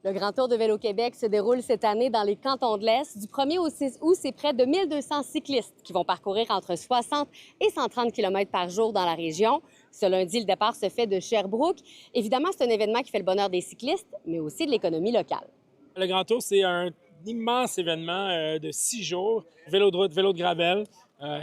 Le Grand Tour de Vélo-Québec se déroule cette année dans les cantons de l'Est. Du 1er au 6 août, c'est près de 1200 cyclistes qui vont parcourir entre 60 et 130 km par jour dans la région. Ce lundi, le départ se fait de Sherbrooke. Évidemment, c'est un événement qui fait le bonheur des cyclistes, mais aussi de l'économie locale. Le Grand Tour, c'est un immense événement de 6 jours. Vélo de route, vélo de gravel,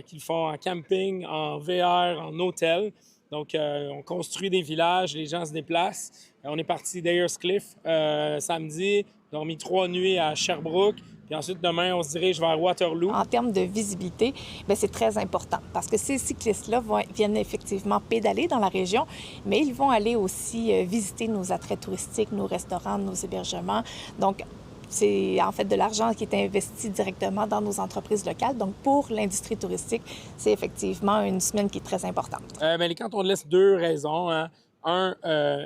qu'ils font en camping, en VR, en hôtel. Donc, on construit des villages, les gens se déplacent. On est parti d'Ayers-Cliff samedi, dormi 3 nuits à Sherbrooke. Puis ensuite, demain, on se dirige vers Waterloo. En termes de visibilité, c'est très important parce que ces cyclistes-là viennent effectivement pédaler dans la région, mais ils vont aller aussi visiter nos attraits touristiques, nos restaurants, nos hébergements. Donc, c'est en fait de l'argent qui est investi directement dans nos entreprises locales. Donc, pour l'industrie touristique, c'est effectivement une semaine qui est très importante. Les cantons de l'Est, 2 raisons. Hein. Un,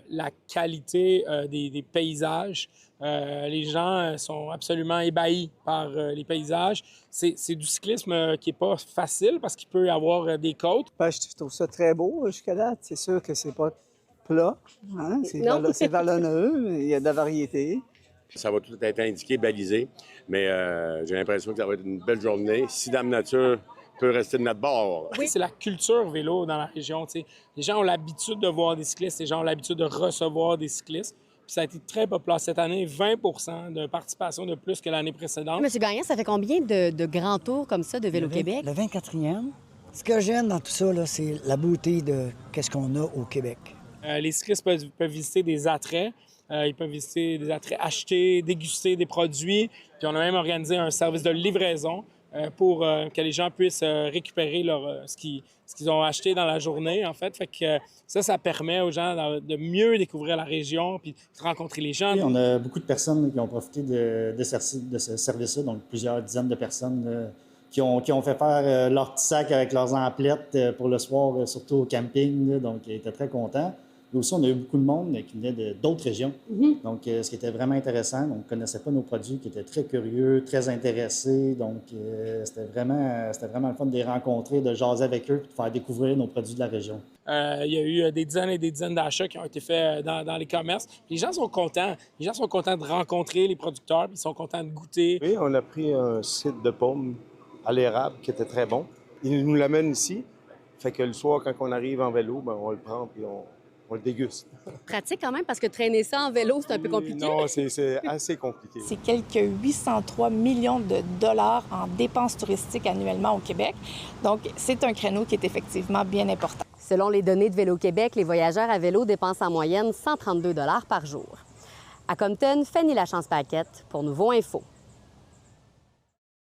la qualité des paysages. Les gens sont absolument ébahis par les paysages. C'est du cyclisme qui n'est pas facile parce qu'il peut y avoir des côtes. Je trouve ça très beau jusqu'à date. C'est sûr que c'est pas plat. Hein? C'est vallonneux, il y a de la variété. Ça va tout être indiqué, balisé, mais j'ai l'impression que ça va être une belle journée. Si Dame Nature peut rester de notre bord. Oui, c'est la culture vélo dans la région. T'sais. Les gens ont l'habitude de voir des cyclistes, les gens ont l'habitude de recevoir des cyclistes. Puis ça a été très populaire cette année, 20 de participation de plus que l'année précédente. Monsieur Gagnon, ça fait combien de grands tours comme ça de Vélo-Québec? Le 24e. Ce que j'aime dans tout ça, c'est la beauté de qu'est-ce qu'on a au Québec. Les cyclistes peuvent visiter des attraits. Ils peuvent visiter des attraits, acheter, déguster des produits. Puis on a même organisé un service de livraison pour que les gens puissent récupérer ce qu'ils ont acheté dans la journée, en fait. Fait que ça permet aux gens de mieux découvrir la région puis de rencontrer les gens. Oui, on a beaucoup de personnes qui ont profité de ce service-là, donc plusieurs dizaines de personnes qui ont fait faire leur petit sac avec leurs emplettes pour le soir, surtout au camping, donc ils étaient très contents. Et aussi, on a eu beaucoup de monde qui venait d'autres régions. Donc, ce qui était vraiment intéressant. On ne connaissait pas nos produits, qui étaient très curieux, très intéressés. Donc, c'était vraiment le fun de les rencontrer, de jaser avec eux et de faire découvrir nos produits de la région. Il y a eu des dizaines et des dizaines d'achats qui ont été faits dans les commerces. Les gens sont contents. Les gens sont contents de rencontrer les producteurs, puis ils sont contents de goûter. Oui, on a pris un cidre de pomme à l'érable qui était très bon. Ils nous l'amènent ici. Fait que le soir, quand on arrive en vélo, on le prend puis on le déguste. Pratique quand même, parce que traîner ça en vélo, c'est un peu compliqué. Non, c'est assez compliqué. C'est quelques 803 millions de dollars en dépenses touristiques annuellement au Québec. Donc, c'est un créneau qui est effectivement bien important. Selon les données de Vélo-Québec, les voyageurs à vélo dépensent en moyenne 132 $ par jour. À Compton, Fanny Lachance-Paquette pour Nouveau Info.